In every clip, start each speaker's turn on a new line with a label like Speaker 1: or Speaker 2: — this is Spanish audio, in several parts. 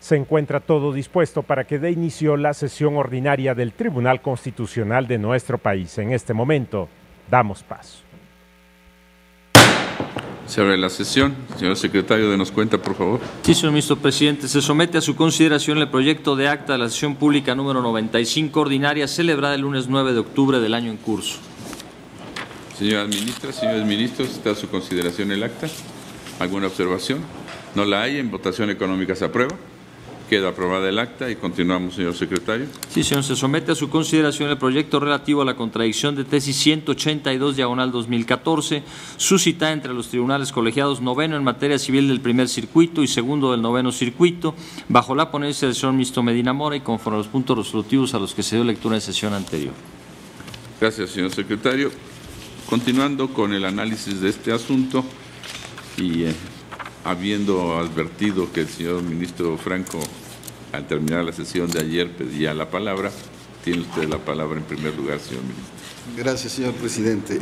Speaker 1: Se encuentra todo dispuesto para que dé inicio la sesión ordinaria del Tribunal Constitucional de nuestro país. En este momento, damos paso.
Speaker 2: Se abre la sesión. Señor secretario, denos cuenta, por favor.
Speaker 3: Sí, señor ministro presidente. Se somete a su consideración el proyecto de acta de la sesión pública número 95 ordinaria celebrada el lunes 9 de octubre del año en curso.
Speaker 2: Señoras ministras, señores ministros, está a su consideración el acta. ¿Alguna observación? No la hay. En votación económica se aprueba. Queda aprobada el acta y continuamos, señor secretario.
Speaker 3: Sí, señor. Se somete a su consideración el proyecto relativo a la contradicción de tesis 182/2014, suscitada entre los tribunales colegiados noveno en materia civil del primer circuito y segundo del noveno circuito, bajo la ponencia del señor ministro Medina Mora y conforme a los puntos resolutivos a los que se dio lectura en sesión anterior.
Speaker 2: Gracias, señor secretario. Continuando con el análisis de este asunto y habiendo advertido que el señor ministro Franco, al terminar la sesión de ayer, pedía la palabra, tiene usted la palabra en primer lugar, señor ministro.
Speaker 4: Gracias, señor presidente.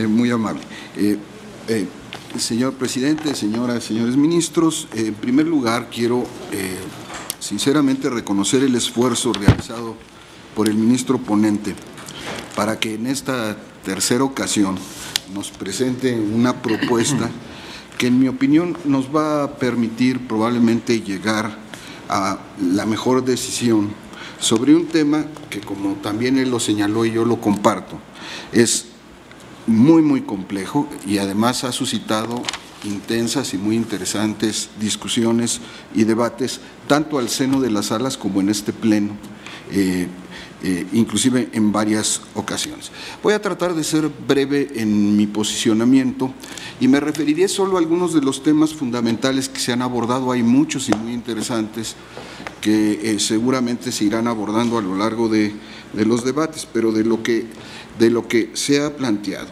Speaker 4: Muy amable. Señor presidente, señoras y señores ministros, en primer lugar quiero sinceramente reconocer el esfuerzo realizado por el ministro ponente para que en esta tercera ocasión nos presente una propuesta que en mi opinión nos va a permitir probablemente llegar a la mejor decisión sobre un tema que, como también él lo señaló y yo lo comparto, es muy complejo y además ha suscitado intensas y muy interesantes discusiones y debates tanto al seno de las salas como en este pleno, inclusive en varias ocasiones. Voy a tratar de ser breve en mi posicionamiento y me referiré solo a algunos de los temas fundamentales que se han abordado. Hay muchos y muy interesantes que seguramente se irán abordando a lo largo de los debates, pero de lo que se ha planteado.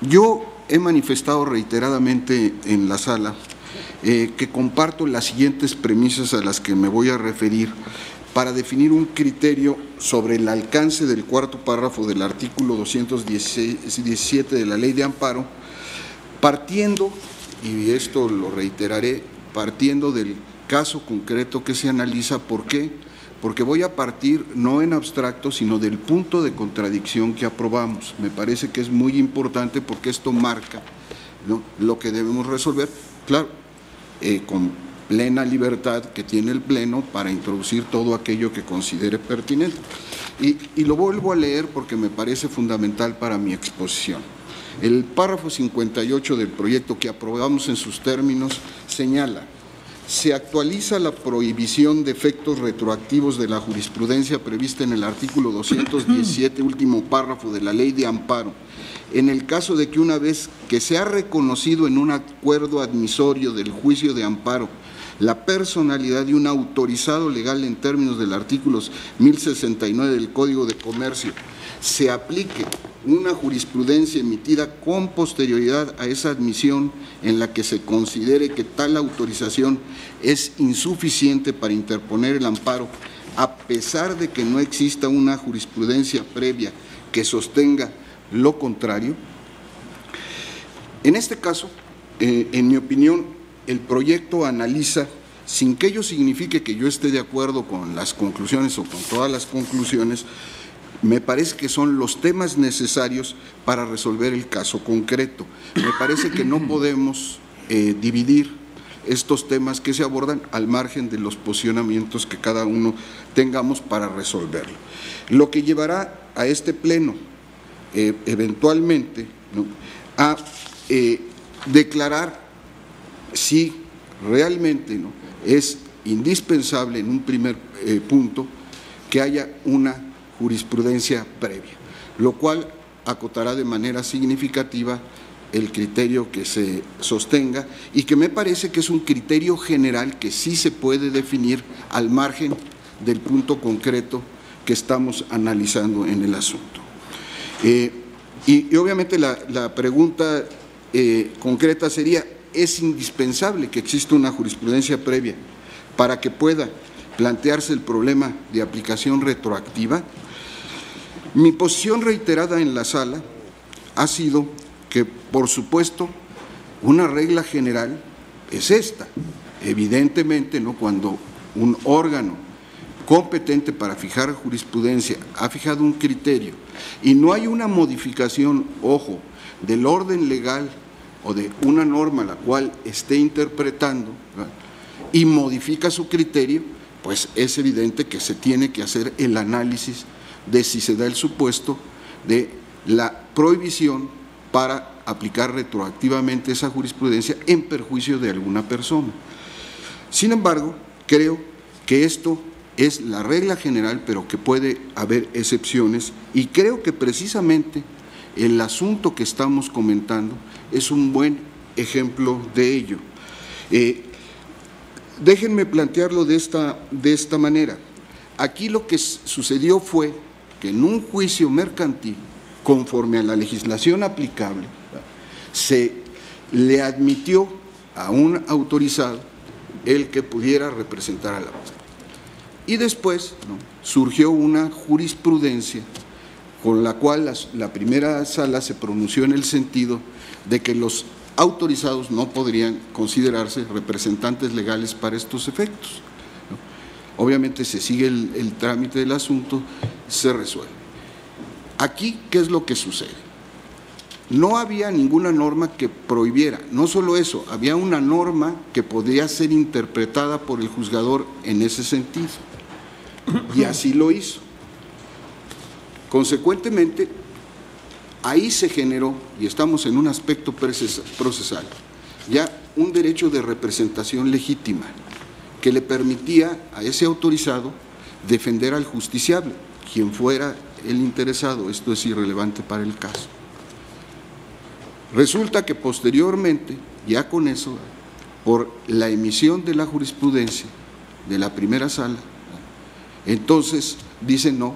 Speaker 4: Yo he manifestado reiteradamente en la sala que comparto las siguientes premisas a las que me voy a referir para definir un criterio sobre el alcance del cuarto párrafo del artículo 217 de la Ley de Amparo, partiendo, y esto lo reiteraré, partiendo del caso concreto que se analiza. ¿Por qué? Porque voy a partir no en abstracto, sino del punto de contradicción que aprobamos. Me parece que es muy importante porque esto marca, ¿no?, lo que debemos resolver, claro, con plena libertad que tiene el Pleno para introducir todo aquello que considere pertinente. Y lo vuelvo a leer porque me parece fundamental para mi exposición. El párrafo 58 del proyecto que aprobamos en sus términos señala: se actualiza la prohibición de efectos retroactivos de la jurisprudencia prevista en el artículo 217, último párrafo de la Ley de Amparo, en el caso de que una vez que se ha reconocido en un acuerdo admisorio del juicio de amparo la personalidad de un autorizado legal en términos del artículo 1069 del Código de Comercio, se aplique una jurisprudencia emitida con posterioridad a esa admisión en la que se considere que tal autorización es insuficiente para interponer el amparo, a pesar de que no exista una jurisprudencia previa que sostenga lo contrario. En este caso, en mi opinión, el proyecto analiza, sin que ello signifique que yo esté de acuerdo con las conclusiones o con todas las conclusiones, me parece que son los temas necesarios para resolver el caso concreto. Me parece que no podemos dividir estos temas que se abordan al margen de los posicionamientos que cada uno tengamos para resolverlo. Lo que llevará a este pleno eventualmente, ¿no?, a declarar si realmente, ¿no?, es indispensable en un primer punto que haya una jurisprudencia previa, lo cual acotará de manera significativa el criterio que se sostenga y que me parece que es un criterio general que sí se puede definir al margen del punto concreto que estamos analizando en el asunto. Y obviamente la pregunta concreta sería: ¿es indispensable que exista una jurisprudencia previa para que pueda plantearse el problema de aplicación retroactiva? Mi posición reiterada en la sala ha sido que, por supuesto, una regla general es esta: Evidentemente, ¿no?, cuando un órgano competente para fijar jurisprudencia ha fijado un criterio y no hay una modificación, ojo, del orden legal o de una norma la cual esté interpretando, ¿verdad?, y modifica su criterio, pues es evidente que se tiene que hacer el análisis de si se da el supuesto de la prohibición para aplicar retroactivamente esa jurisprudencia en perjuicio de alguna persona. Sin embargo, creo que esto es la regla general, pero que puede haber excepciones, y creo que precisamente el asunto que estamos comentando es un buen ejemplo de ello. Déjenme plantearlo de esta manera. Aquí lo que sucedió fue que en un juicio mercantil, conforme a la legislación aplicable, se le admitió a un autorizado el que pudiera representar a la parte. Y después, ¿no?, surgió una jurisprudencia con la cual la primera sala se pronunció en el sentido de que los autorizados no podrían considerarse representantes legales para estos efectos, ¿no? Obviamente se sigue el trámite del asunto, se resuelve. Aquí, ¿qué es lo que sucede? No había ninguna norma que prohibiera, no solo eso, había una norma que podía ser interpretada por el juzgador en ese sentido, y así lo hizo. Consecuentemente, ahí se generó, y estamos en un aspecto procesal, ya un derecho de representación legítima que le permitía a ese autorizado defender al justiciable, quien fuera el interesado. Esto es irrelevante para el caso. Resulta que posteriormente, ya con eso, por la emisión de la jurisprudencia de la primera sala, entonces dicen no,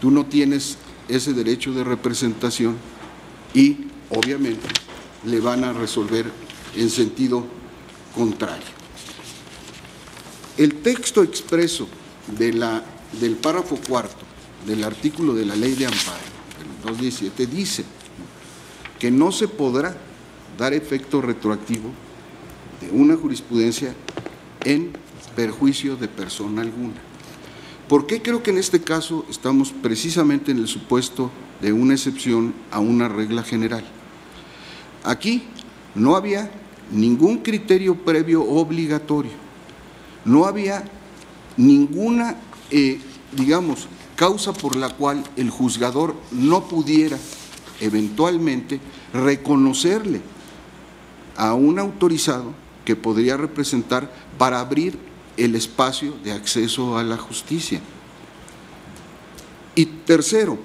Speaker 4: tú no tienes ese derecho de representación, y obviamente le van a resolver en sentido contrario. El texto expreso del párrafo cuarto del artículo de la Ley de Amparo, el 217, dice que no se podrá dar efecto retroactivo de una jurisprudencia en perjuicio de persona alguna. ¿Por qué creo que en este caso estamos precisamente en el supuesto de una excepción a una regla general? Aquí no había ningún criterio previo obligatorio, no había ninguna, digamos, causa por la cual el juzgador no pudiera eventualmente reconocerle a un autorizado que podría representar para abrir el espacio de acceso a la justicia. Y tercero,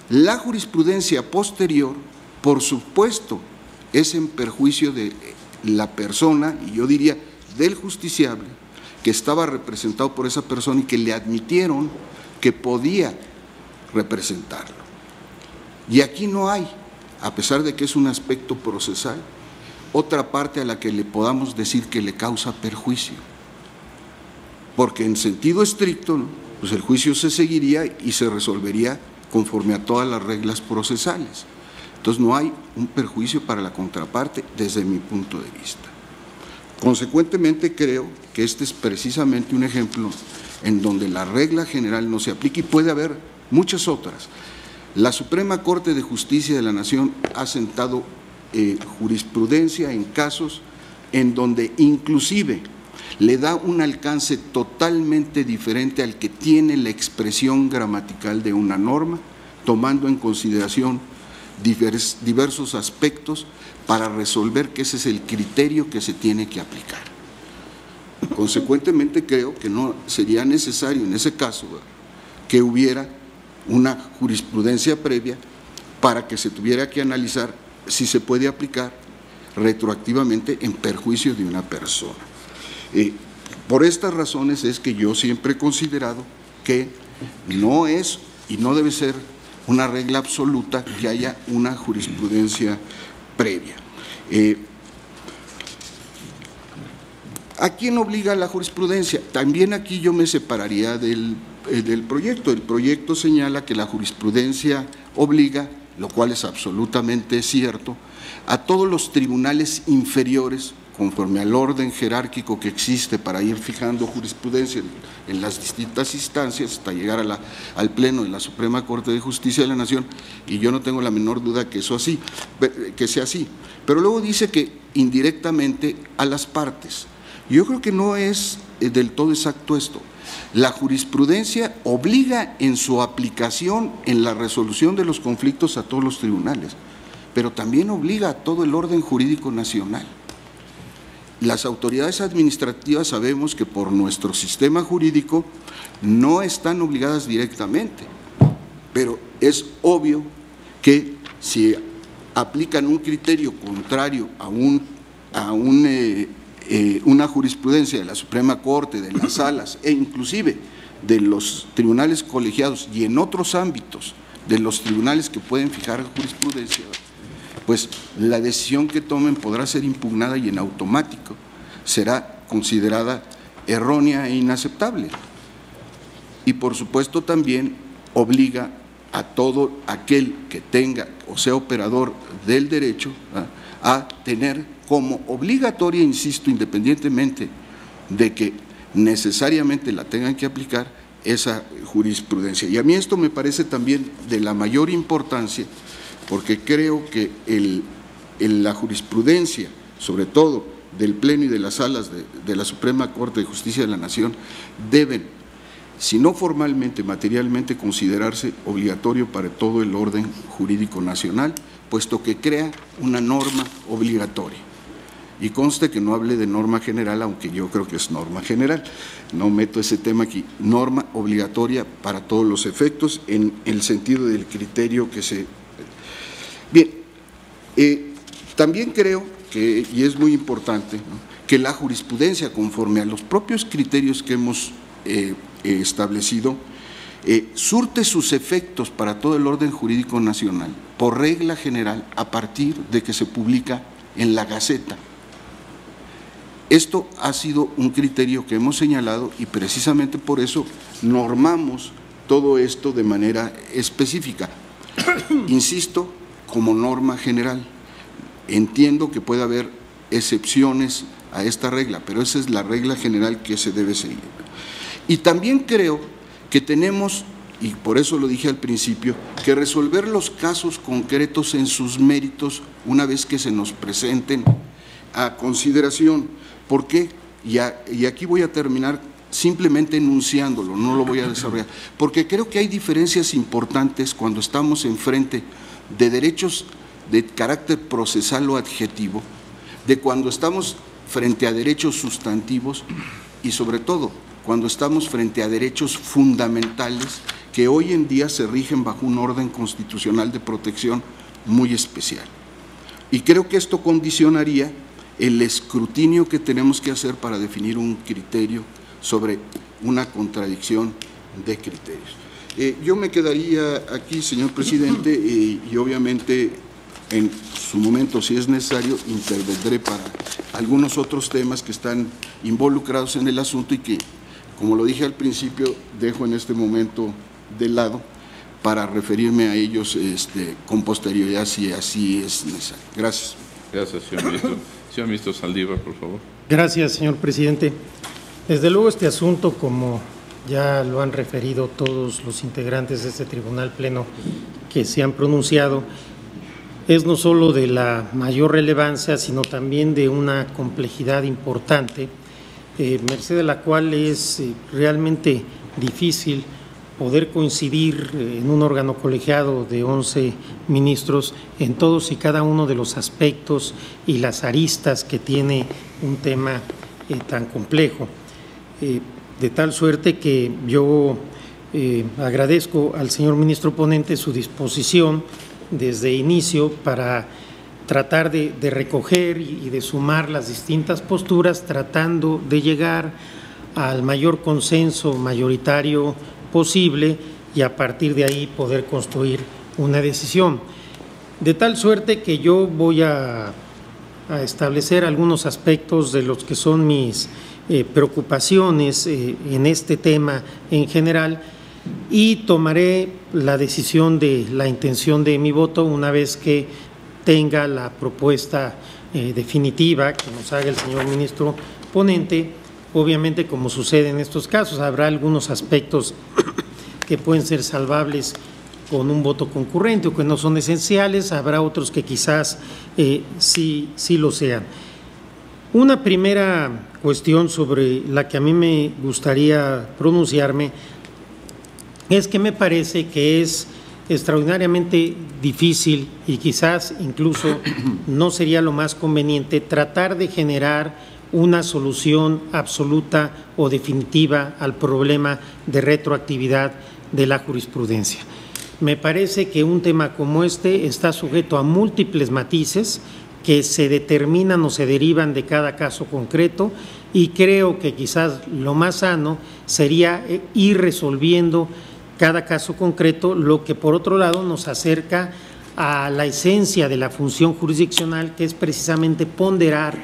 Speaker 4: la jurisprudencia posterior, por supuesto, es en perjuicio de la persona, y yo diría del justiciable, que estaba representado por esa persona y que le admitieron que podía representarlo. Y aquí no hay, a pesar de que es un aspecto procesal, otra parte a la que le podamos decir que le causa perjuicio. Porque en sentido estricto, ¿no?, pues el juicio se seguiría y se resolvería conforme a todas las reglas procesales. Entonces no hay un perjuicio para la contraparte desde mi punto de vista. Consecuentemente creo que este es precisamente un ejemplo en donde la regla general no se aplica, y puede haber muchas otras. La Suprema Corte de Justicia de la Nación ha sentado jurisprudencia en casos en donde inclusive le da un alcance totalmente diferente al que tiene la expresión gramatical de una norma, tomando en consideración diversos aspectos para resolver que ese es el criterio que se tiene que aplicar. Consecuentemente creo que no sería necesario en ese caso que hubiera una jurisprudencia previa para que se tuviera que analizar si se puede aplicar retroactivamente en perjuicio de una persona. Por estas razones es que yo siempre he considerado que no es y no debe ser una regla absoluta que haya una jurisprudencia previa. ¿A quién obliga la jurisprudencia? También aquí yo me separaría del proyecto. El proyecto señala que la jurisprudencia obliga, lo cual es absolutamente cierto, a todos los tribunales inferiores conforme al orden jerárquico que existe para ir fijando jurisprudencia en las distintas instancias hasta llegar al Pleno de la Suprema Corte de Justicia de la Nación, y yo no tengo la menor duda que sea así. Pero luego dice que indirectamente a las partes. Yo creo que no es del todo exacto esto. La jurisprudencia obliga en su aplicación en la resolución de los conflictos a todos los tribunales, pero también obliga a todo el orden jurídico nacional. Las autoridades administrativas sabemos que por nuestro sistema jurídico no están obligadas directamente, pero es obvio que si aplican un criterio contrario a una jurisprudencia de la Suprema Corte, de las salas e inclusive de los tribunales colegiados y en otros ámbitos de los tribunales que pueden fijar jurisprudencia, pues la decisión que tomen podrá ser impugnada y en automático será considerada errónea e inaceptable. Y por supuesto también obliga a todo aquel que tenga o sea operador del derecho a tener como obligatoria, insisto, independientemente de que necesariamente la tengan que aplicar, esa jurisprudencia. Y a mí esto me parece también de la mayor importancia, porque creo que la jurisprudencia, sobre todo del Pleno y de las salas de la Suprema Corte de Justicia de la Nación, deben, si no formalmente, materialmente, considerarse obligatorio para todo el orden jurídico nacional, puesto que crea una norma obligatoria. Y conste que no hable de norma general, aunque yo creo que es norma general, no meto ese tema aquí, norma obligatoria para todos los efectos en el sentido del criterio que se… Bien, también creo que, y es muy importante, ¿no?, que la jurisprudencia, conforme a los propios criterios que hemos establecido, surte sus efectos para todo el orden jurídico nacional, por regla general, a partir de que se publica en la Gaceta. Esto ha sido un criterio que hemos señalado y precisamente por eso normamos todo esto de manera específica. Insisto, como norma general. Entiendo que puede haber excepciones a esta regla, pero esa es la regla general que se debe seguir. Y también creo que tenemos, y por eso lo dije al principio, que resolver los casos concretos en sus méritos una vez que se nos presenten a consideración. ¿Por qué? Y aquí voy a terminar simplemente enunciándolo, no lo voy a desarrollar, porque creo que hay diferencias importantes cuando estamos enfrente de derechos de carácter procesal o adjetivo, de cuando estamos frente a derechos sustantivos y sobre todo cuando estamos frente a derechos fundamentales que hoy en día se rigen bajo un orden constitucional de protección muy especial. Y creo que esto condicionaría el escrutinio que tenemos que hacer para definir un criterio sobre una contradicción de criterios. Yo me quedaría aquí, señor presidente, y obviamente en su momento, si es necesario, intervendré para algunos otros temas que están involucrados en el asunto y que, como lo dije al principio, dejo en este momento de lado para referirme a ellos con posterioridad si así es necesario. Gracias.
Speaker 2: Gracias, señor ministro. Señor ministro Saldívar, por favor.
Speaker 5: Gracias, señor presidente. Desde luego este asunto, como ya lo han referido todos los integrantes de este Tribunal Pleno que se han pronunciado, es no solo de la mayor relevancia, sino también de una complejidad importante, merced de la cual es realmente difícil poder coincidir en un órgano colegiado de 11 ministros en todos y cada uno de los aspectos y las aristas que tiene un tema tan complejo. De tal suerte que yo agradezco al señor ministro ponente su disposición desde inicio para tratar de recoger y de sumar las distintas posturas, tratando de llegar al mayor consenso mayoritario posible y a partir de ahí poder construir una decisión. De tal suerte que yo voy a establecer algunos aspectos de los que son mis preocupaciones en este tema en general y tomaré la decisión de la intención de mi voto una vez que tenga la propuesta definitiva que nos haga el señor ministro ponente. Obviamente, como sucede en estos casos, habrá algunos aspectos que pueden ser salvables con un voto concurrente o que no son esenciales, habrá otros que quizás sí lo sean. Una primera cuestión sobre la que a mí me gustaría pronunciarme es que me parece que es extraordinariamente difícil y quizás incluso no sería lo más conveniente tratar de generar una solución absoluta o definitiva al problema de retroactividad de la jurisprudencia. Me parece que un tema como este está sujeto a múltiples matices que se determinan o se derivan de cada caso concreto, y creo que quizás lo más sano sería ir resolviendo cada caso concreto, lo que por otro lado nos acerca a la esencia de la función jurisdiccional, que es precisamente ponderar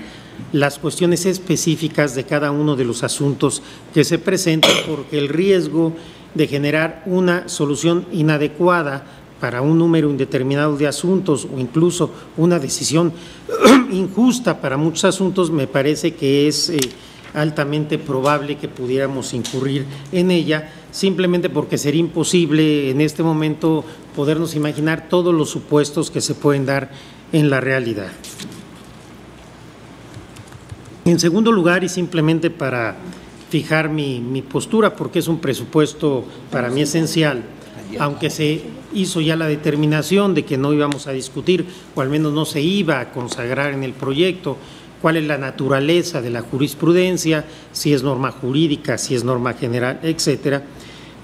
Speaker 5: las cuestiones específicas de cada uno de los asuntos que se presentan, porque el riesgo de generar una solución inadecuada para un número indeterminado de asuntos o incluso una decisión injusta para muchos asuntos, me parece que es altamente probable que pudiéramos incurrir en ella, simplemente porque sería imposible en este momento podernos imaginar todos los supuestos que se pueden dar en la realidad. En segundo lugar, y simplemente para fijar mi postura, porque es un presupuesto para mí esencial, aunque se hizo ya la determinación de que no íbamos a discutir, o al menos no se iba a consagrar en el proyecto, cuál es la naturaleza de la jurisprudencia, si es norma jurídica, si es norma general, etcétera.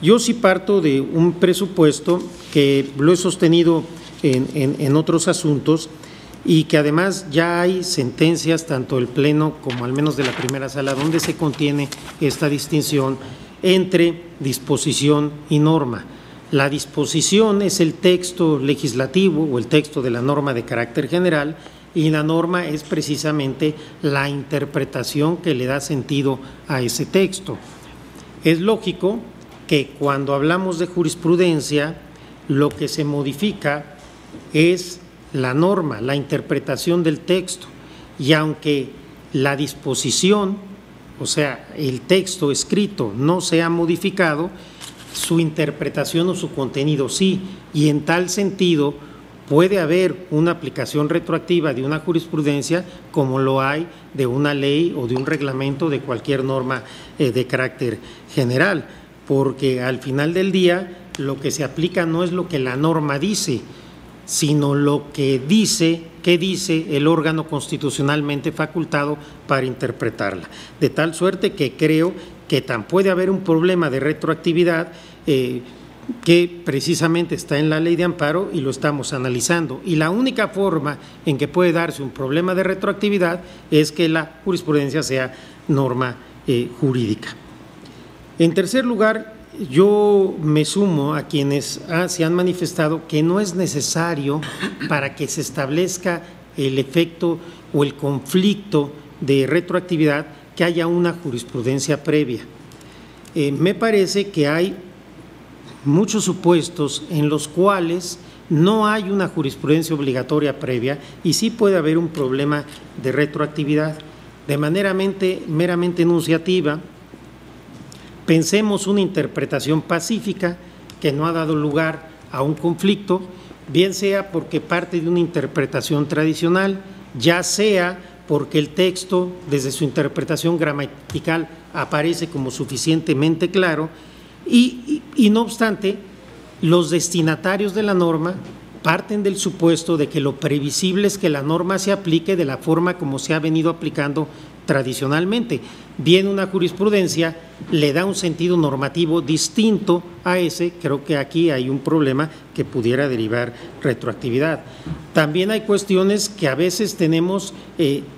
Speaker 5: Yo sí parto de un presupuesto que lo he sostenido en otros asuntos, y que además ya hay sentencias, tanto del Pleno como al menos de la primera sala, donde se contiene esta distinción entre disposición y norma. La disposición es el texto legislativo o el texto de la norma de carácter general, y la norma es precisamente la interpretación que le da sentido a ese texto. Es lógico que cuando hablamos de jurisprudencia, lo que se modifica es la norma, la interpretación del texto, y aunque la disposición, o sea, el texto escrito no se ha modificado, su interpretación o su contenido sí, y en tal sentido puede haber una aplicación retroactiva de una jurisprudencia como lo hay de una ley o de un reglamento de cualquier norma de carácter general, porque al final del día lo que se aplica no es lo que la norma dice, sino lo que dice el órgano constitucionalmente facultado para interpretarla. De tal suerte que creo que tan puede haber un problema de retroactividad que precisamente está en la ley de amparo y lo estamos analizando. Y la única forma en que puede darse un problema de retroactividad es que la jurisprudencia sea norma jurídica. En tercer lugar, yo me sumo a quienes se han manifestado que no es necesario, para que se establezca el efecto o el conflicto de retroactividad, que haya una jurisprudencia previa. Me parece que hay muchos supuestos en los cuales no hay una jurisprudencia obligatoria previa y sí puede haber un problema de retroactividad. De manera meramente enunciativa, pensemos una interpretación pacífica que no ha dado lugar a un conflicto, bien sea porque parte de una interpretación tradicional, ya sea porque el texto, desde su interpretación gramatical, aparece como suficientemente claro, y no obstante, los destinatarios de la norma parten del supuesto de que lo previsible es que la norma se aplique de la forma como se ha venido aplicando tradicionalmente. Bien, una jurisprudencia le da un sentido normativo distinto a ese. Creo que aquí hay un problema que pudiera derivar retroactividad. También hay cuestiones que a veces tenemos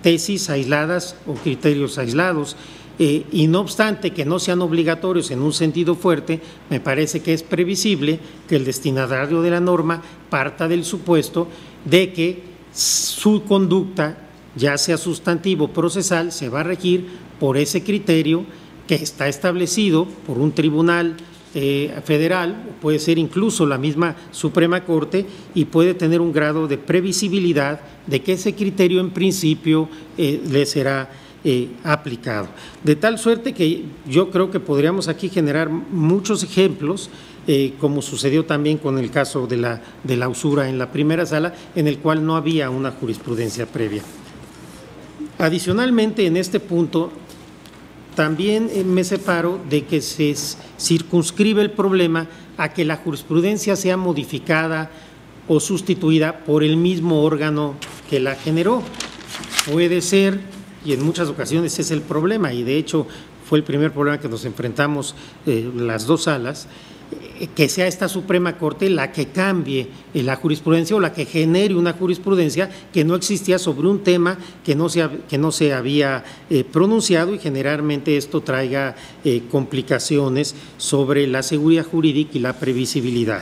Speaker 5: tesis aisladas o criterios aislados, y no obstante que no sean obligatorios en un sentido fuerte, me parece que es previsible que el destinatario de la norma parta del supuesto de que su conducta, ya sea sustantivo o procesal, se va a regir por ese criterio que está establecido por un tribunal federal, puede ser incluso la misma Suprema Corte, y puede tener un grado de previsibilidad de que ese criterio en principio le será aplicado. De tal suerte que yo creo que podríamos aquí generar muchos ejemplos, como sucedió también con el caso de la usura en la primera sala, en el cual no había una jurisprudencia previa. Adicionalmente, en este punto, también me separo de que se circunscribe el problema a que la jurisprudencia sea modificada o sustituida por el mismo órgano que la generó. Puede ser, y en muchas ocasiones es el problema, y de hecho fue el primer problema que nos enfrentamos las dos salas, que sea esta Suprema Corte la que cambie la jurisprudencia o la que genere una jurisprudencia que no existía sobre un tema que no se había pronunciado, y generalmente esto traiga complicaciones sobre la seguridad jurídica y la previsibilidad.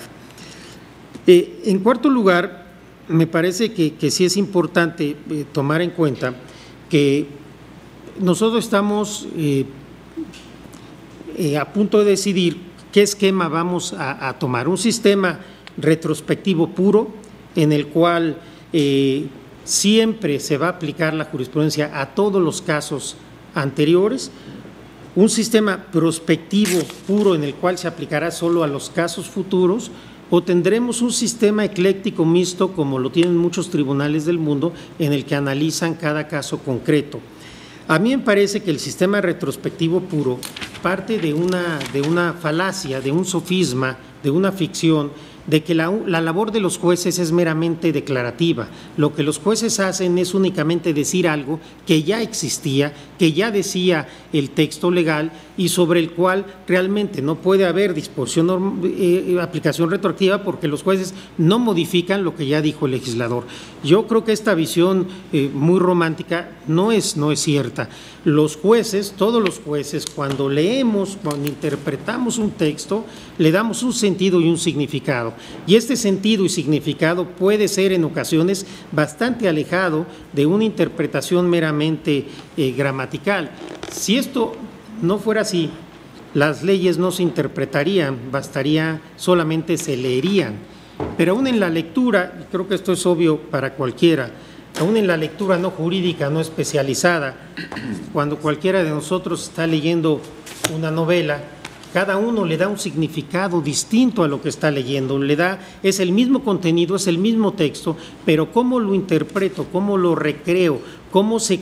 Speaker 5: En cuarto lugar, me parece que sí es importante tomar en cuenta que nosotros estamos a punto de decidir qué esquema vamos a tomar. Un sistema retrospectivo puro, en el cual siempre se va a aplicar la jurisprudencia a todos los casos anteriores. Un sistema prospectivo puro, en el cual se aplicará solo a los casos futuros, o tendremos un sistema ecléctico mixto, como lo tienen muchos tribunales del mundo, en el que analizan cada caso concreto. A mí me parece que el sistema retrospectivo puro parte de una falacia, de un sofisma, de una ficción, de que la labor de los jueces es meramente declarativa. Lo que los jueces hacen es únicamente decir algo que ya existía, que ya decía el texto legal y sobre el cual realmente no puede haber disposición, aplicación retroactiva, porque los jueces no modifican lo que ya dijo el legislador. Yo creo que esta visión muy romántica no es cierta. Los jueces, todos los jueces, cuando leemos, cuando interpretamos un texto, le damos un sentido y un significado. Y este sentido y significado puede ser en ocasiones bastante alejado de una interpretación meramente gramatical. Si esto no fuera así, las leyes no se interpretarían, solamente se leerían. Pero aún en la lectura, creo que esto es obvio para cualquiera, aún en la lectura no jurídica, no especializada, cuando cualquiera de nosotros está leyendo una novela, cada uno le da un significado distinto a lo que está leyendo, es el mismo contenido, es el mismo texto, pero cómo lo interpreto, cómo lo recreo, cómo se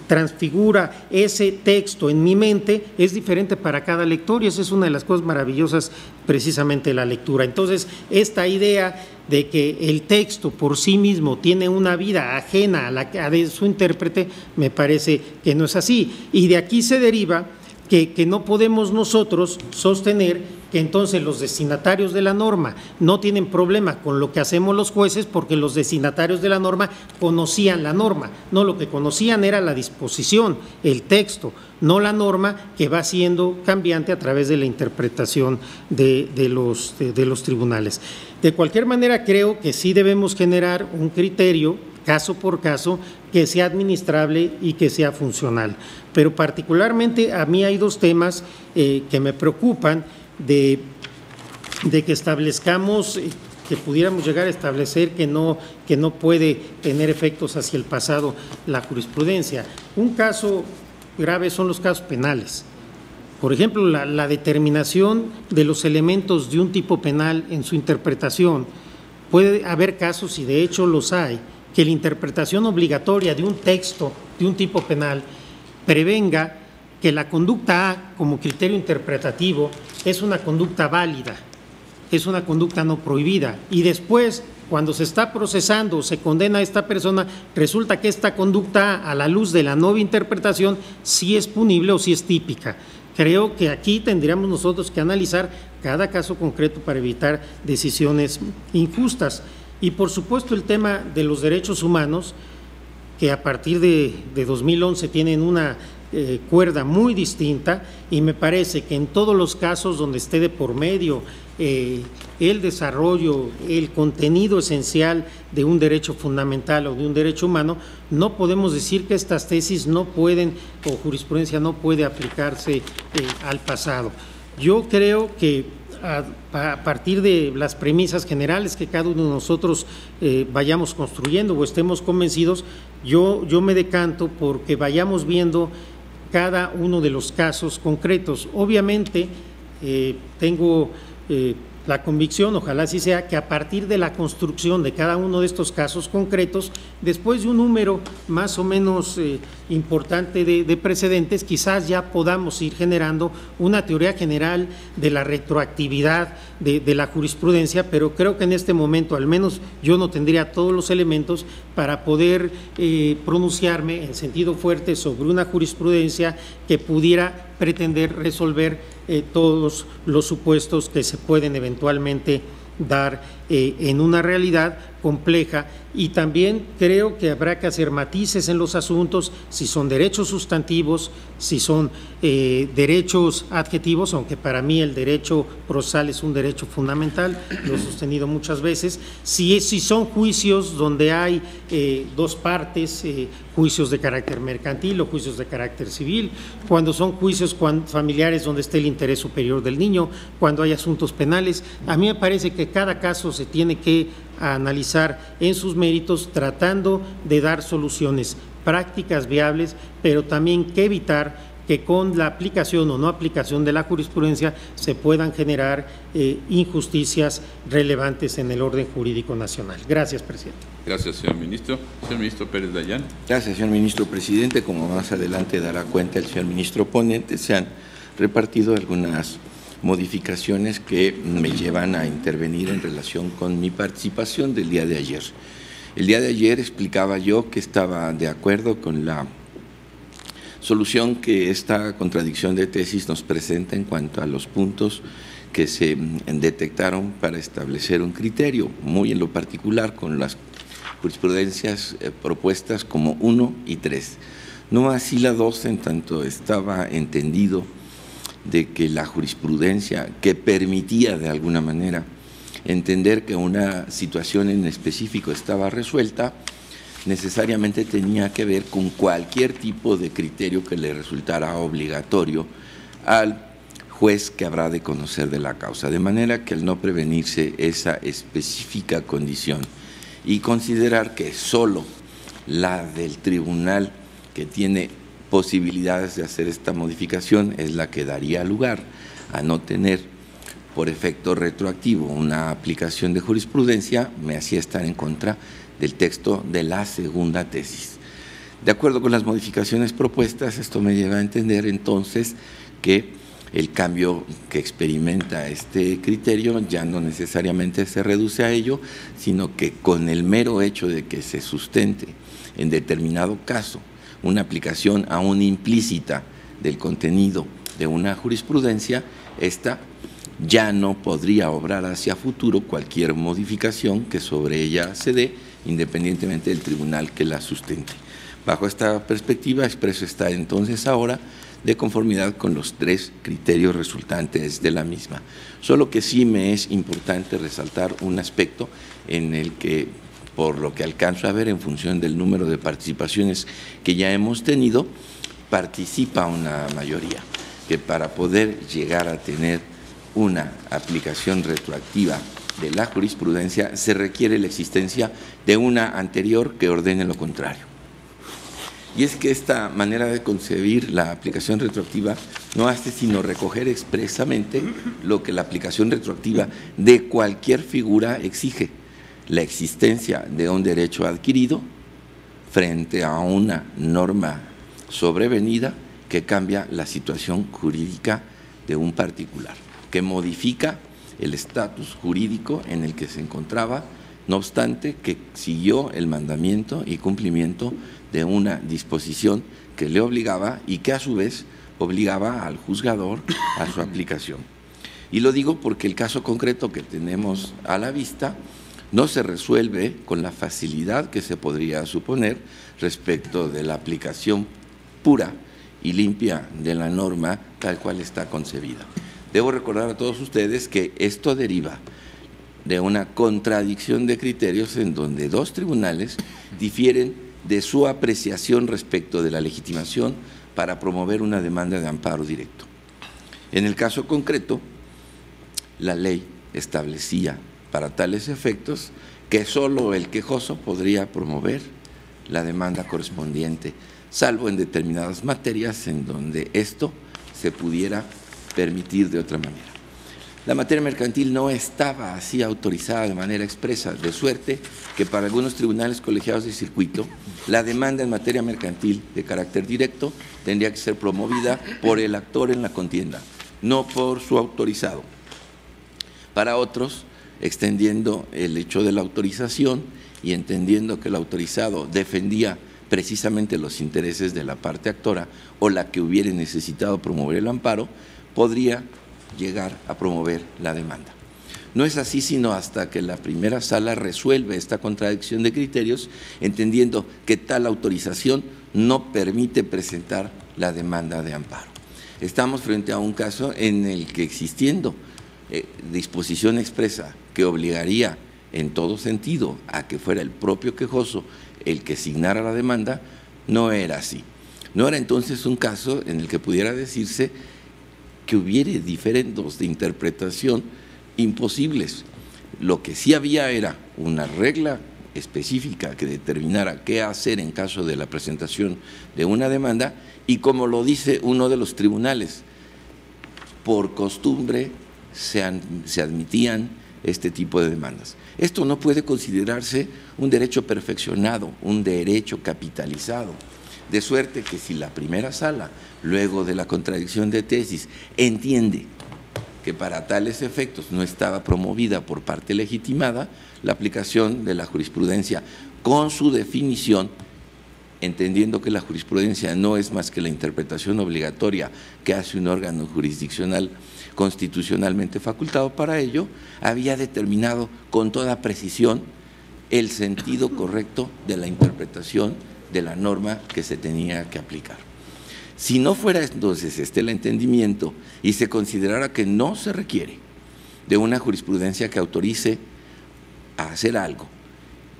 Speaker 5: transfigura ese texto en mi mente es diferente para cada lector, y esa es una de las cosas maravillosas precisamente de la lectura. Entonces, esta idea de que el texto por sí mismo tiene una vida ajena a la de su intérprete, me parece que no es así, y de aquí se deriva que no podemos nosotros sostener que entonces los destinatarios de la norma no tienen problema con lo que hacemos los jueces, porque los destinatarios de la norma conocían la norma. No, lo que conocían era la disposición, el texto, no la norma, que va siendo cambiante a través de la interpretación de los tribunales. De cualquier manera, creo que sí debemos generar un criterio caso por caso, que sea administrable y que sea funcional. Pero particularmente a mí hay dos temas que me preocupan de que establezcamos, que pudiéramos llegar a establecer que no puede tener efectos hacia el pasado la jurisprudencia. Un caso grave son los casos penales. Por ejemplo, la determinación de los elementos de un tipo penal en su interpretación. Puede haber casos, y de hecho los hay, que la interpretación obligatoria de un texto de un tipo penal prevenga que la conducta A como criterio interpretativo es una conducta válida, es una conducta no prohibida, y después, cuando se está procesando o se condena a esta persona, resulta que esta conducta A la luz de la nueva interpretación sí es punible o sí es típica. Creo que aquí tendríamos nosotros que analizar cada caso concreto para evitar decisiones injustas. Y por supuesto el tema de los derechos humanos, que a partir de 2011 tienen una cuerda muy distinta, y me parece que en todos los casos donde esté de por medio el desarrollo, el contenido esencial de un derecho fundamental o de un derecho humano, no podemos decir que estas tesis no pueden, o jurisprudencia no puede aplicarse al pasado. Yo creo que a partir de las premisas generales que cada uno de nosotros vayamos construyendo o estemos convencidos, yo me decanto porque vayamos viendo cada uno de los casos concretos. Obviamente, tengo la convicción, ojalá así sea, que a partir de la construcción de cada uno de estos casos concretos, después de un número más o menos importante de precedentes, quizás ya podamos ir generando una teoría general de la retroactividad de la jurisprudencia, pero creo que en este momento, al menos yo no tendría todos los elementos para poder pronunciarme en sentido fuerte sobre una jurisprudencia que pudiera pretender resolver todos los supuestos que se pueden eventualmente dar en una realidad compleja, y también creo que habrá que hacer matices en los asuntos, si son derechos sustantivos, si son derechos adjetivos, aunque para mí el derecho procesal es un derecho fundamental, lo he sostenido muchas veces, si son juicios donde hay dos partes, juicios de carácter mercantil o juicios de carácter civil, cuando son juicios familiares donde esté el interés superior del niño, cuando hay asuntos penales. A mí me parece que cada caso se tiene que analizar en sus méritos, tratando de dar soluciones prácticas, viables, pero también que evitar que con la aplicación o no aplicación de la jurisprudencia se puedan generar injusticias relevantes en el orden jurídico nacional. Gracias, presidente.
Speaker 2: Gracias, señor ministro. Señor ministro Pérez Dayán.
Speaker 6: Gracias, señor ministro presidente. Como más adelante dará cuenta el señor ministro ponente, se han repartido algunas modificaciones que me llevan a intervenir en relación con mi participación del día de ayer. El día de ayer explicaba yo que estaba de acuerdo con la solución que esta contradicción de tesis nos presenta en cuanto a los puntos que se detectaron para establecer un criterio, muy en lo particular con las jurisprudencias propuestas como 1 y 3. No así la 2, en tanto estaba entendido de que la jurisprudencia que permitía de alguna manera entender que una situación en específico estaba resuelta, necesariamente tenía que ver con cualquier tipo de criterio que le resultara obligatorio al juez que habrá de conocer de la causa, de manera que al no prevenirse esa específica condición y considerar que solo la del tribunal que tiene posibilidades de hacer esta modificación es la que daría lugar a no tener por efecto retroactivo una aplicación de jurisprudencia, me hacía estar en contra del texto de la segunda tesis. De acuerdo con las modificaciones propuestas, esto me lleva a entender entonces que el cambio que experimenta este criterio ya no necesariamente se reduce a ello, sino que con el mero hecho de que se sustente en determinado caso una aplicación aún implícita del contenido de una jurisprudencia, esta ya no podría obrar hacia futuro cualquier modificación que sobre ella se dé, independientemente del tribunal que la sustente. Bajo esta perspectiva, expreso está entonces ahora de conformidad con los 3 criterios resultantes de la misma. Solo que sí me es importante resaltar un aspecto en el que, por lo que alcanzo a ver en función del número de participaciones que ya hemos tenido, participa una mayoría, que para poder llegar a tener una aplicación retroactiva de la jurisprudencia se requiere la existencia de una anterior que ordene lo contrario. Y es que esta manera de concebir la aplicación retroactiva no hace sino recoger expresamente lo que la aplicación retroactiva de cualquier figura exige: la existencia de un derecho adquirido frente a una norma sobrevenida que cambia la situación jurídica de un particular, que modifica el estatus jurídico en el que se encontraba, no obstante que siguió el mandamiento y cumplimiento de una disposición que le obligaba y que a su vez obligaba al juzgador a su aplicación. Y lo digo porque el caso concreto que tenemos a la vista no se resuelve con la facilidad que se podría suponer respecto de la aplicación pura y limpia de la norma tal cual está concebida. Debo recordar a todos ustedes que esto deriva de una contradicción de criterios en donde 2 tribunales difieren de su apreciación respecto de la legitimación para promover una demanda de amparo directo. En el caso concreto, la ley establecía para tales efectos que solo el quejoso podría promover la demanda correspondiente, salvo en determinadas materias en donde esto se pudiera permitir de otra manera. La materia mercantil no estaba así autorizada de manera expresa, de suerte que para algunos tribunales colegiados de circuito, la demanda en materia mercantil de carácter directo tendría que ser promovida por el actor en la contienda, no por su autorizado. Para otros, extendiendo el hecho de la autorización y entendiendo que el autorizado defendía precisamente los intereses de la parte actora o la que hubiera necesitado promover el amparo, podría llegar a promover la demanda. No es así sino hasta que la primera sala resuelve esta contradicción de criterios, entendiendo que tal autorización no permite presentar la demanda de amparo. Estamos frente a un caso en el que, existiendo disposición expresa que obligaría en todo sentido a que fuera el propio quejoso el que signara la demanda, no era así. No era entonces un caso en el que pudiera decirse que hubiera diferendos de interpretación imposibles. Lo que sí había era una regla específica que determinara qué hacer en caso de la presentación de una demanda y, como lo dice uno de los tribunales, por costumbre se admitían este tipo de demandas. Esto no puede considerarse un derecho perfeccionado, un derecho capitalizado, de suerte que si la primera sala, luego de la contradicción de tesis, entiende que para tales efectos no estaba promovida por parte legitimada, la aplicación de la jurisprudencia con su definición, entendiendo que la jurisprudencia no es más que la interpretación obligatoria que hace un órgano jurisdiccional constitucionalmente facultado para ello, había determinado con toda precisión el sentido correcto de la interpretación de la norma que se tenía que aplicar. Si no fuera entonces el entendimiento y se considerara que no se requiere de una jurisprudencia que autorice a hacer algo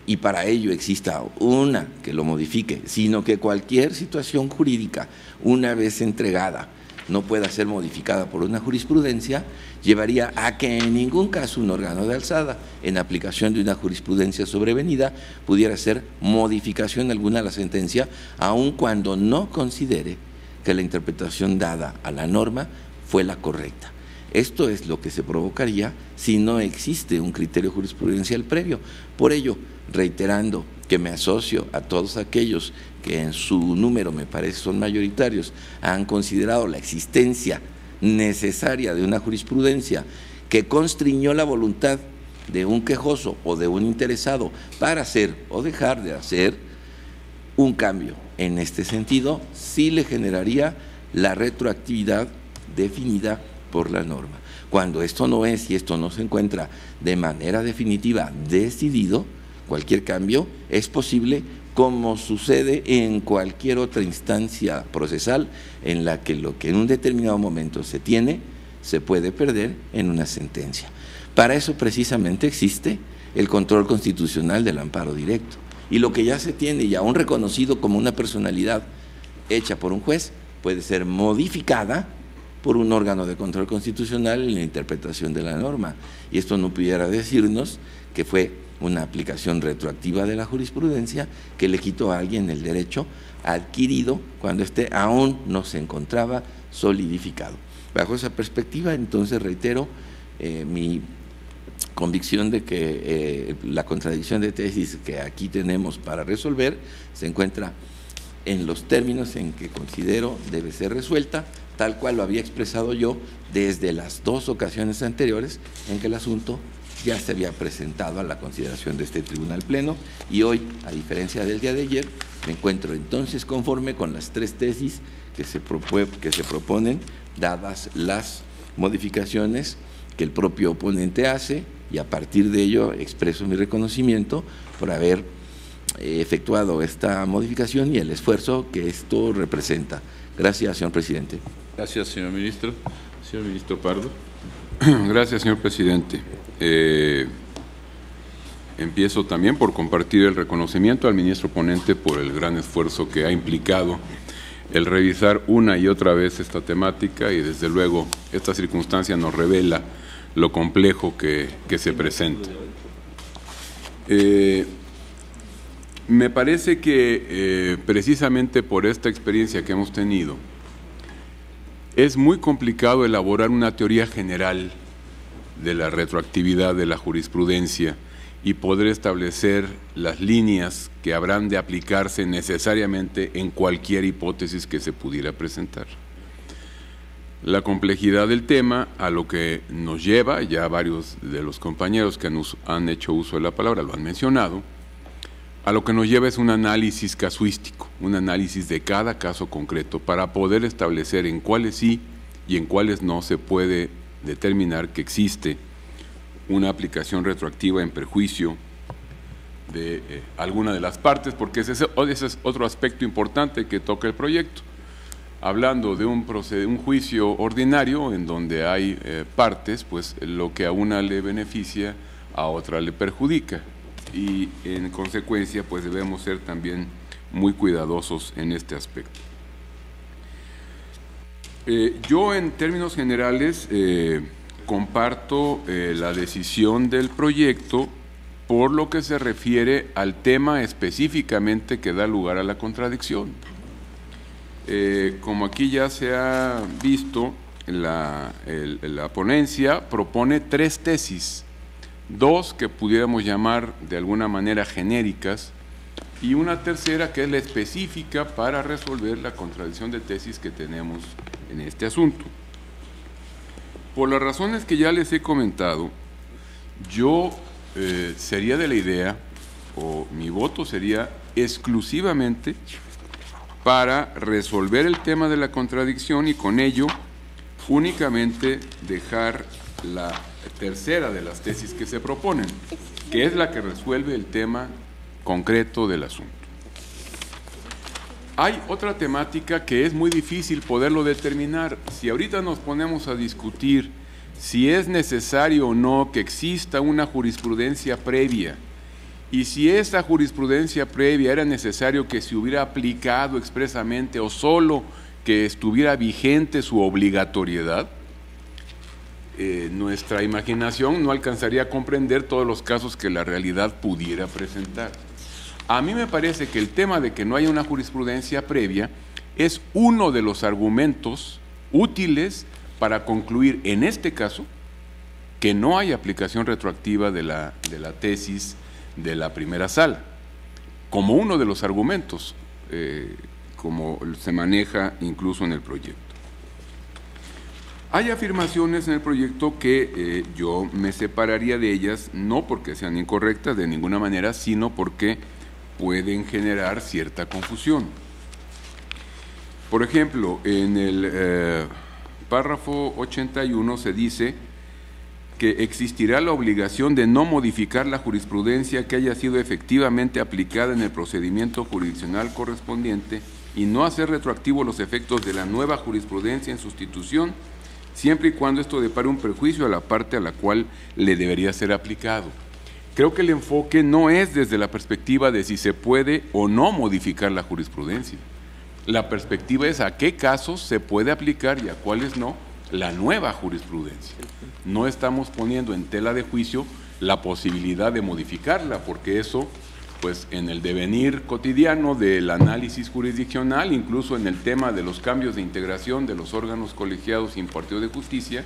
Speaker 6: y para ello exista una que lo modifique, sino que cualquier situación jurídica, una vez entregada, no pueda ser modificada por una jurisprudencia, llevaría a que en ningún caso un órgano de alzada, en aplicación de una jurisprudencia sobrevenida, pudiera hacer modificación alguna a la sentencia, aun cuando no considere que la interpretación dada a la norma fue la correcta. Esto es lo que se provocaría si no existe un criterio jurisprudencial previo. Por ello, reiterando que me asocio a todos aquellos que en su número, me parece, son mayoritarios, han considerado la existencia necesaria de una jurisprudencia que constriñó la voluntad de un quejoso o de un interesado para hacer o dejar de hacer un cambio en este sentido, sí le generaría la retroactividad definida por la norma. Cuando esto no es y esto no se encuentra de manera definitiva decidido, cualquier cambio es posible, como sucede en cualquier otra instancia procesal en la que lo que en un determinado momento se tiene, se puede perder en una sentencia. Para eso precisamente existe el control constitucional del amparo directo. Y lo que ya se tiene y aún reconocido como una personalidad hecha por un juez puede ser modificada por un órgano de control constitucional en la interpretación de la norma. Y esto no pudiera decirnos que fue una aplicación retroactiva de la jurisprudencia que le quitó a alguien el derecho adquirido cuando éste aún no se encontraba solidificado. Bajo esa perspectiva, entonces, reitero mi convicción de que la contradicción de tesis que aquí tenemos para resolver se encuentra en los términos en que considero debe ser resuelta, tal cual lo había expresado yo desde las dos ocasiones anteriores en que el asunto ya se había presentado a la consideración de este Tribunal Pleno, y hoy, a diferencia del día de ayer, me encuentro entonces conforme con las tres tesis que se proponen, dadas las modificaciones que el propio oponente hace, y a partir de ello expreso mi reconocimiento por haber efectuado esta modificación y el esfuerzo que esto representa. Gracias, señor presidente.
Speaker 2: Gracias, señor ministro. Señor ministro Pardo.
Speaker 7: Gracias, señor presidente. Empiezo también por compartir el reconocimiento al ministro ponente por el gran esfuerzo que ha implicado el revisar una y otra vez esta temática, y desde luego esta circunstancia nos revela lo complejo que se presenta. Me parece que precisamente por esta experiencia que hemos tenido, es muy complicado elaborar una teoría general de la retroactividad de la jurisprudencia y poder establecer las líneas que habrán de aplicarse necesariamente en cualquier hipótesis que se pudiera presentar. La complejidad del tema a lo que nos lleva, ya varios de los compañeros que han hecho uso de la palabra lo han mencionado, a lo que nos lleva es un análisis casuístico, un análisis de cada caso concreto para poder establecer en cuáles sí y en cuáles no se puede determinar que existe una aplicación retroactiva en perjuicio de alguna de las partes, porque ese es otro aspecto importante que toca el proyecto. Hablando de un juicio ordinario en donde hay partes, pues lo que a una le beneficia, a otra le perjudica. Y en consecuencia, pues debemos ser también muy cuidadosos en este aspecto. Yo, en términos generales, comparto la decisión del proyecto por lo que se refiere al tema específicamente que da lugar a la contradicción. Como aquí ya se ha visto, la ponencia propone 3 tesis, 2 que pudiéramos llamar de alguna manera genéricas y una tercera que es la específica para resolver la contradicción de tesis que tenemos en este asunto. Por las razones que ya les he comentado, yo sería de la idea, o mi voto sería exclusivamente para resolver el tema de la contradicción y con ello únicamente dejar la tercera de las tesis que se proponen, que es la que resuelve el tema concreto del asunto. Hay otra temática que es muy difícil poderlo determinar. Si ahorita nos ponemos a discutir si es necesario o no que exista una jurisprudencia previa y si esa jurisprudencia previa era necesario que se hubiera aplicado expresamente o solo que estuviera vigente su obligatoriedad, nuestra imaginación no alcanzaría a comprender todos los casos que la realidad pudiera presentar. A mí me parece que el tema de que no haya una jurisprudencia previa es uno de los argumentos útiles para concluir en este caso que no hay aplicación retroactiva de la tesis de la primera sala, como uno de los argumentos, como se maneja incluso en el proyecto. Hay afirmaciones en el proyecto que yo me separaría de ellas, no porque sean incorrectas de ninguna manera, sino porque pueden generar cierta confusión. Por ejemplo, en el párrafo 81 se dice que existirá la obligación de no modificar la jurisprudencia que haya sido efectivamente aplicada en el procedimiento jurisdiccional correspondiente y no hacer retroactivos los efectos de la nueva jurisprudencia en sustitución, siempre y cuando esto depare un perjuicio a la parte a la cual le debería ser aplicado. Creo que el enfoque no es desde la perspectiva de si se puede o no modificar la jurisprudencia. La perspectiva es a qué casos se puede aplicar y a cuáles no la nueva jurisprudencia. No estamos poniendo en tela de juicio la posibilidad de modificarla, porque eso, pues en el devenir cotidiano del análisis jurisdiccional, incluso en el tema de los cambios de integración de los órganos colegiados y partidos de justicia,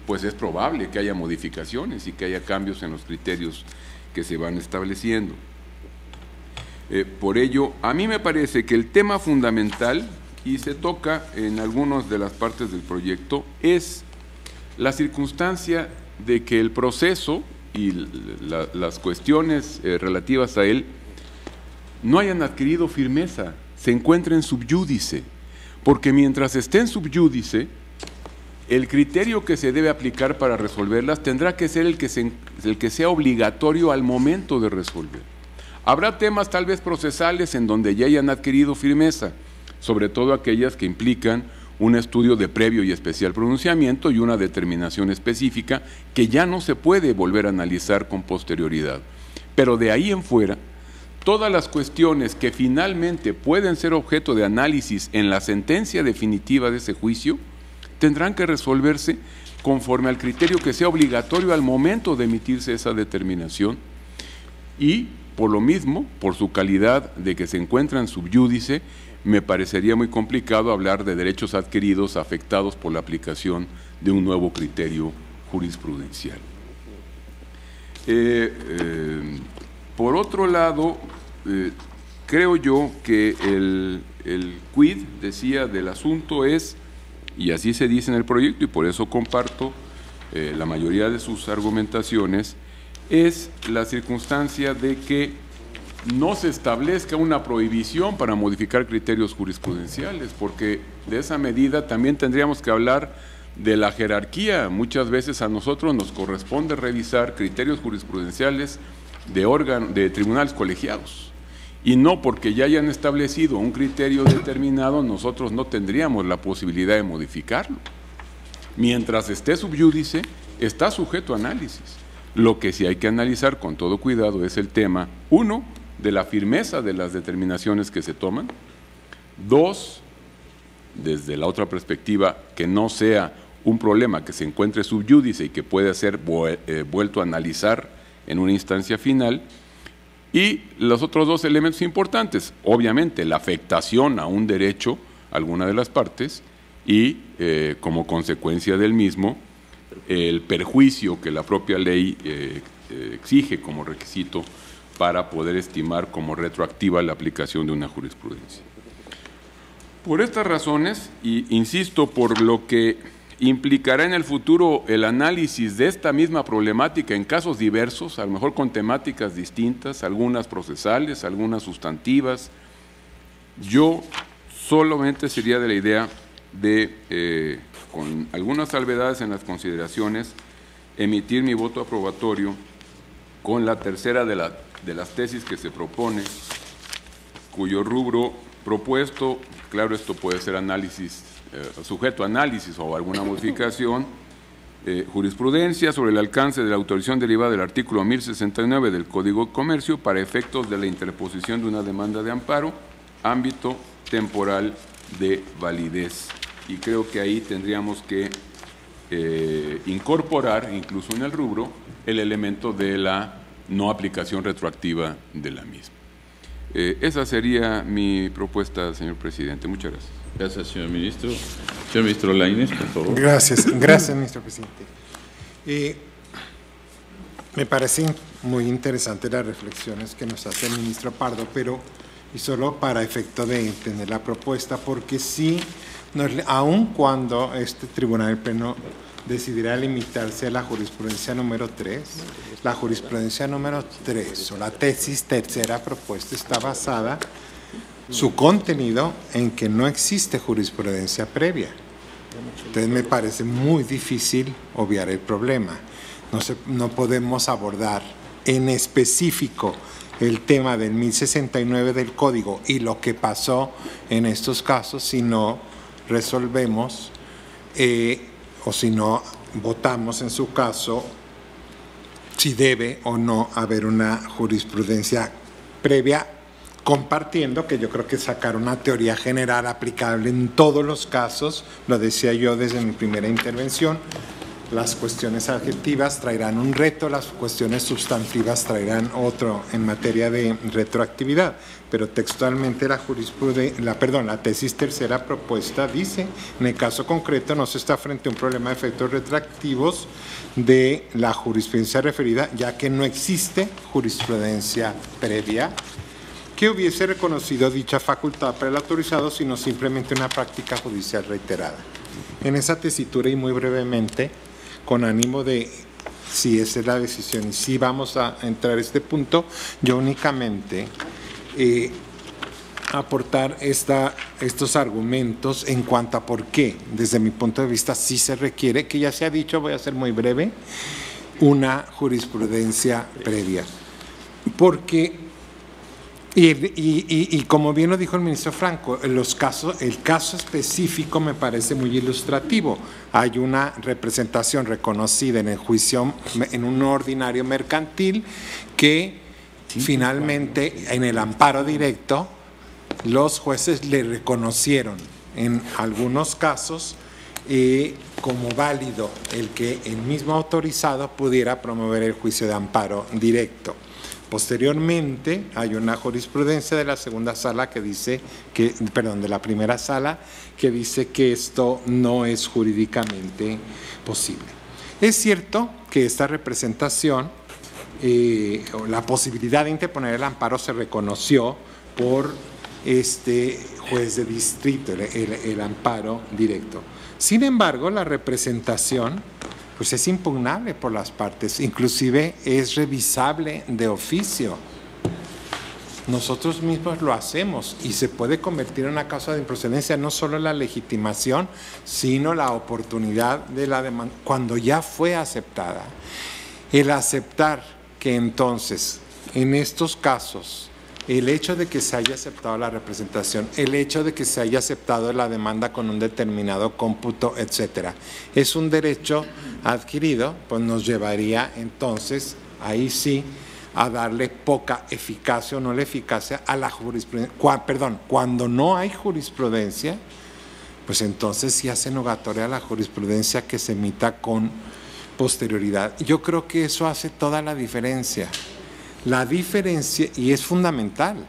Speaker 7: pues es probable que haya modificaciones y que haya cambios en los criterios que se van estableciendo. Por ello, a mí me parece que el tema fundamental, y se toca en algunas de las partes del proyecto, es la circunstancia de que el proceso y las cuestiones relativas a él no hayan adquirido firmeza, se encuentren sub iudice, porque mientras esté en sub iudice, el criterio que se debe aplicar para resolverlas tendrá que ser el que sea obligatorio al momento de resolver. Habrá temas tal vez procesales en donde ya hayan adquirido firmeza, sobre todo aquellas que implican un estudio de previo y especial pronunciamiento y una determinación específica que ya no se puede volver a analizar con posterioridad. Pero de ahí en fuera, todas las cuestiones que finalmente pueden ser objeto de análisis en la sentencia definitiva de ese juicio tendrán que resolverse conforme al criterio que sea obligatorio al momento de emitirse esa determinación, y por lo mismo, por su calidad de que se encuentran sub iudice, me parecería muy complicado hablar de derechos adquiridos afectados por la aplicación de un nuevo criterio jurisprudencial. Por otro lado, creo yo que el quid, decía, del asunto es, y así se dice en el proyecto, y por eso comparto la mayoría de sus argumentaciones, es la circunstancia de que no se establezca una prohibición para modificar criterios jurisprudenciales, porque de esa medida también tendríamos que hablar de la jerarquía. Muchas veces a nosotros nos corresponde revisar criterios jurisprudenciales de tribunales colegiados, y no porque ya hayan establecido un criterio determinado, nosotros no tendríamos la posibilidad de modificarlo. Mientras esté sub iudice, está sujeto a análisis. Lo que sí hay que analizar con todo cuidado es el tema, 1, de la firmeza de las determinaciones que se toman, 2, desde la otra perspectiva, que no sea un problema que se encuentre sub iudice y que pueda ser vuelto a analizar en una instancia final, y los otros 2 elementos importantes, obviamente la afectación a un derecho, alguna de las partes, y como consecuencia del mismo, el perjuicio que la propia ley exige como requisito para poder estimar como retroactiva la aplicación de una jurisprudencia. Por estas razones, y insisto, por lo que implicará en el futuro el análisis de esta misma problemática en casos diversos, a lo mejor con temáticas distintas, algunas procesales, algunas sustantivas, yo solamente sería de la idea de, con algunas salvedades en las consideraciones, emitir mi voto aprobatorio con la tercera de las tesis que se propone, cuyo rubro propuesto, claro, esto puede ser análisis, sujeto a análisis o alguna modificación, jurisprudencia sobre el alcance de la autorización derivada del artículo 1069 del Código de Comercio para efectos de la interposición de una demanda de amparo, ámbito temporal de validez. Y creo que ahí tendríamos que incorporar, incluso en el rubro, el elemento de la no aplicación retroactiva de la misma. Esa sería mi propuesta, señor presidente. Muchas gracias.
Speaker 2: Gracias, señor ministro. Señor ministro Lainez, por favor.
Speaker 8: Gracias, ministro presidente. Me parecen muy interesantes las reflexiones que nos hace el ministro Pardo, pero y solo para efecto de entender la propuesta, porque sí, aun cuando este Tribunal del Pleno decidirá limitarse a la jurisprudencia número 3, la jurisprudencia número 3 o la tesis tercera propuesta está basada su contenido en que no existe jurisprudencia previa. Entonces me parece muy difícil obviar el problema. No podemos abordar en específico el tema del 1069 del Código y lo que pasó en estos casos si no resolvemos o si no votamos en su caso si debe o no haber una jurisprudencia previa, compartiendo que yo creo que sacar una teoría general aplicable en todos los casos, lo decía yo desde mi primera intervención, las cuestiones adjetivas traerán un reto, las cuestiones sustantivas traerán otro en materia de retroactividad, pero textualmente la tesis tercera propuesta dice, en el caso concreto no se está frente a un problema de efectos retroactivos de la jurisprudencia referida, ya que no existe jurisprudencia previa que hubiese reconocido dicha facultad para el autorizado, sino simplemente una práctica judicial reiterada. En esa tesitura y muy brevemente, con ánimo de, si esa es la decisión y si vamos a entrar a este punto, yo únicamente aportar estos argumentos en cuanto a por qué, desde mi punto de vista, sí se requiere, que ya se ha dicho, voy a ser muy breve, una jurisprudencia previa. Porque Y como bien lo dijo el ministro Franco, el caso específico me parece muy ilustrativo. Hay una representación reconocida en el juicio, en un ordinario mercantil, que finalmente en el amparo directo los jueces le reconocieron en algunos casos como válido el que el mismo autorizado pudiera promover el juicio de amparo directo. Posteriormente hay una jurisprudencia de la segunda sala que dice que, perdón, de la primera sala que dice que esto no es jurídicamente posible. Es cierto que esta representación, o la posibilidad de interponer el amparo se reconoció por este juez de distrito, el amparo directo. Sin embargo, la representación pues es impugnable por las partes, inclusive es revisable de oficio. Nosotros mismos lo hacemos y se puede convertir en una causa de improcedencia no solo la legitimación, sino la oportunidad de la demanda cuando ya fue aceptada. El aceptar que entonces, en estos casos, el hecho de que se haya aceptado la representación, el hecho de que se haya aceptado la demanda con un determinado cómputo, etcétera, es un derecho adquirido, pues nos llevaría entonces, ahí sí, a darle poca eficacia o no la eficacia a la jurisprudencia. Cuando no hay jurisprudencia, pues entonces sí hace nugatoria la jurisprudencia que se emita con posterioridad. Yo creo que eso hace toda la diferencia. La diferencia, y es fundamental,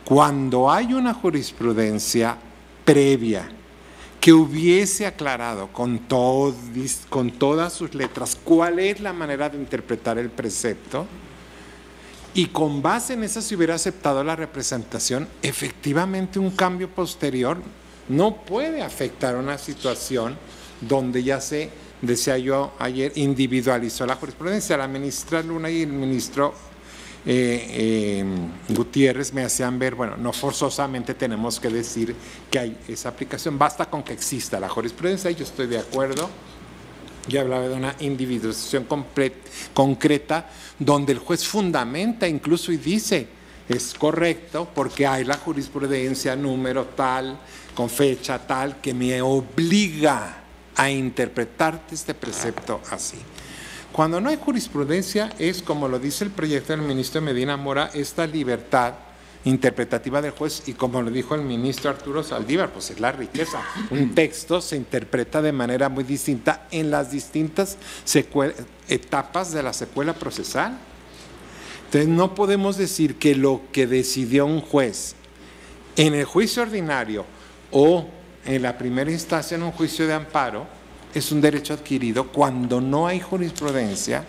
Speaker 8: cuando hay una jurisprudencia previa que hubiese aclarado con todas sus letras cuál es la manera de interpretar el precepto, y con base en eso se hubiera aceptado la representación, efectivamente un cambio posterior no puede afectar una situación donde ya se, decía yo ayer, individualizó la jurisprudencia. La ministra Luna y el ministro Gutiérrez me hacían ver, bueno, no forzosamente tenemos que decir que hay esa aplicación, basta con que exista la jurisprudencia, y yo estoy de acuerdo. Yo hablaba de una individualización concreta donde el juez fundamenta incluso y dice es correcto porque hay la jurisprudencia número tal, con fecha tal, que me obliga a interpretarte este precepto así. Cuando no hay jurisprudencia es, como lo dice el proyecto del ministro Medina Mora, esta libertad interpretativa del juez, y como lo dijo el ministro Arturo Saldívar, pues es la riqueza. Un texto se interpreta de manera muy distinta en las distintas etapas de la secuela procesal. Entonces no podemos decir que lo que decidió un juez en el juicio ordinario o en la primera instancia en un juicio de amparo es un derecho adquirido cuando no hay jurisprudencia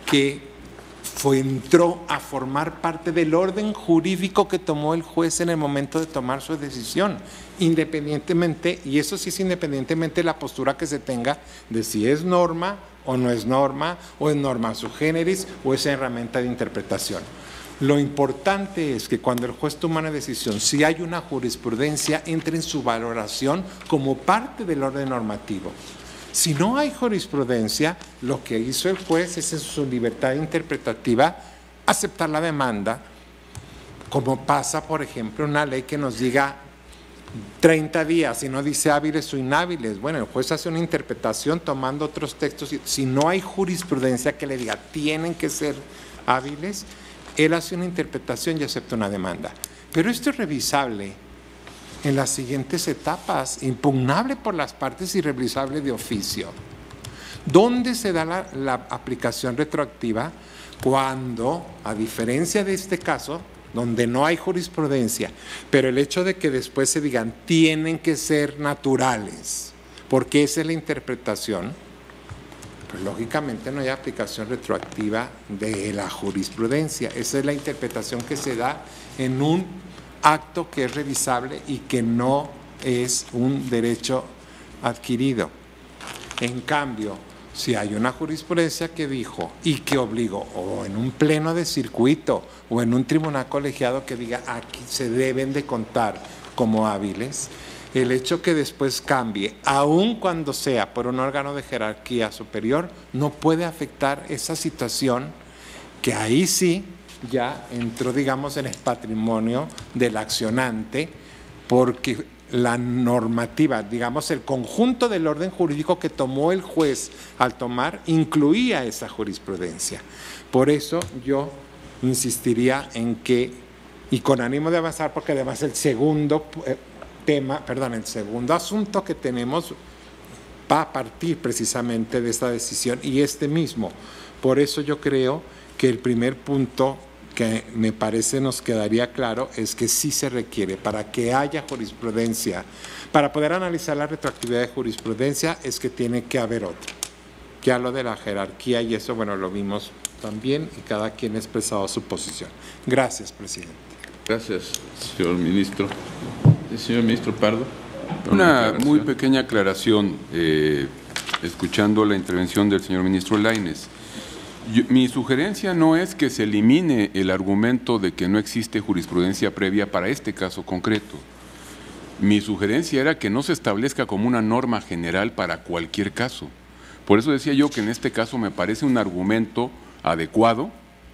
Speaker 8: que entró a formar parte del orden jurídico que tomó el juez en el momento de tomar su decisión, independientemente, y eso sí es independientemente de la postura que se tenga de si es norma o no es norma, o es norma sui generis o es herramienta de interpretación. Lo importante es que cuando el juez toma una decisión, si hay una jurisprudencia, entre en su valoración como parte del orden normativo. Si no hay jurisprudencia, lo que hizo el juez es en su libertad interpretativa aceptar la demanda, como pasa, por ejemplo, una ley que nos diga 30 días y no dice hábiles o inhábiles. Bueno, el juez hace una interpretación tomando otros textos. Si no hay jurisprudencia que le diga tienen que ser hábiles, él hace una interpretación y acepta una demanda. Pero esto es revisable en las siguientes etapas, impugnable por las partes y revisable de oficio. ¿Dónde se da la aplicación retroactiva? Cuando, a diferencia de este caso, donde no hay jurisprudencia, pero el hecho de que después se digan tienen que ser naturales, porque esa es la interpretación, pues lógicamente no hay aplicación retroactiva de la jurisprudencia. Esa es la interpretación que se da en un acto que es revisable y que no es un derecho adquirido. En cambio, si hay una jurisprudencia que dijo y que obligó, o en un pleno de circuito o en un tribunal colegiado que diga aquí se deben de contar como hábiles, el hecho que después cambie, aun cuando sea por un órgano de jerarquía superior, no puede afectar esa situación que ahí sí ya entró, digamos, en el patrimonio del accionante, porque la normativa, digamos, el conjunto del orden jurídico que tomó el juez al tomar, incluía esa jurisprudencia. Por eso yo insistiría en que, y con ánimo de avanzar, porque además el segundo asunto que tenemos va a partir precisamente de esta decisión y este mismo. Por eso yo creo que el primer punto que me parece nos quedaría claro es que sí se requiere, para que haya jurisprudencia, para poder analizar la retroactividad de jurisprudencia, es que tiene que haber otra. Ya lo de la jerarquía y eso, bueno, lo vimos también y cada quien ha expresado su posición. Gracias, presidente.
Speaker 2: Gracias, señor ministro. Señor ministro Pardo.
Speaker 7: Una muy pequeña aclaración, escuchando la intervención del señor ministro Lainez. Mi sugerencia no es que se elimine el argumento de que no existe jurisprudencia previa para este caso concreto. Mi sugerencia era que no se establezca como una norma general para cualquier caso. Por eso decía yo que en este caso me parece un argumento adecuado,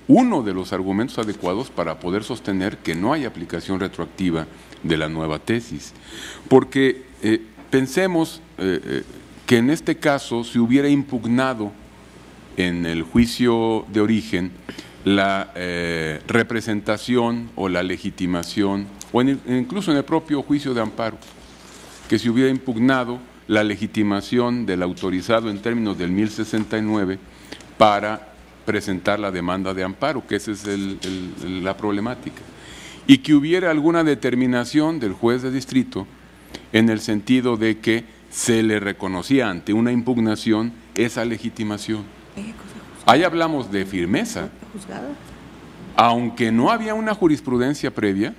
Speaker 7: uno de los argumentos adecuados para poder sostener que no hay aplicación retroactiva de la nueva tesis. Porque pensemos que en este caso se hubiera impugnado en el juicio de origen la representación o la legitimación, o incluso en el propio juicio de amparo, que se hubiera impugnado la legitimación del autorizado en términos del 1069 para presentar la demanda de amparo, que esa es la problemática, y que hubiera alguna determinación del juez de distrito en el sentido de que se le reconocía ante una impugnación esa legitimación. Ahí hablamos de firmeza. Aunque no había una jurisprudencia previa,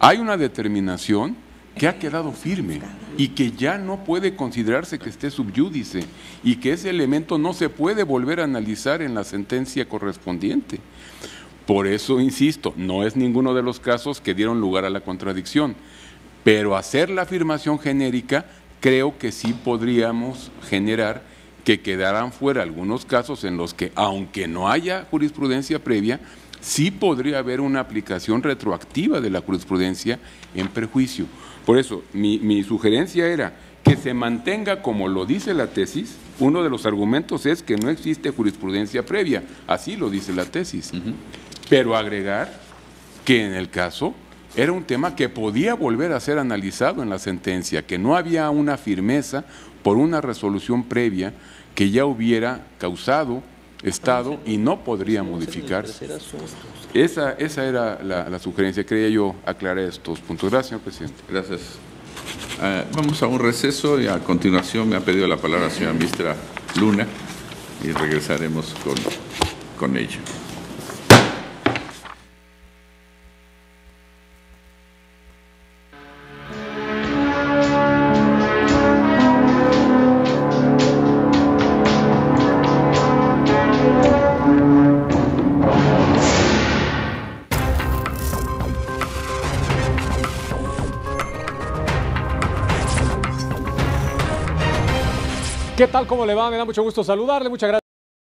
Speaker 7: hay una determinación que ha quedado firme y que ya no puede considerarse que esté subyúdice y que ese elemento no se puede volver a analizar en la sentencia correspondiente. Por eso, insisto, no es ninguno de los casos que dieron lugar a la contradicción, pero hacer la afirmación genérica creo que sí podríamos generar que quedaran fuera algunos casos en los que, aunque no haya jurisprudencia previa, sí podría haber una aplicación retroactiva de la jurisprudencia en perjuicio. Por eso, mi sugerencia era que se mantenga como lo dice la tesis. Uno de los argumentos es que no existe jurisprudencia previa, así lo dice la tesis, pero agregar que en el caso era un tema que podía volver a ser analizado en la sentencia, que no había una firmeza por una resolución previa que ya hubiera causado estado y no podría modificarse. Esa era la sugerencia. Quería yo aclarar estos puntos. Gracias, señor presidente.
Speaker 2: Gracias. Vamos a un receso y a continuación me ha pedido la palabra la señora ministra Luna y regresaremos con ella.
Speaker 9: ¿Qué tal? ¿Cómo le va? Me da mucho gusto saludarle. Muchas gracias.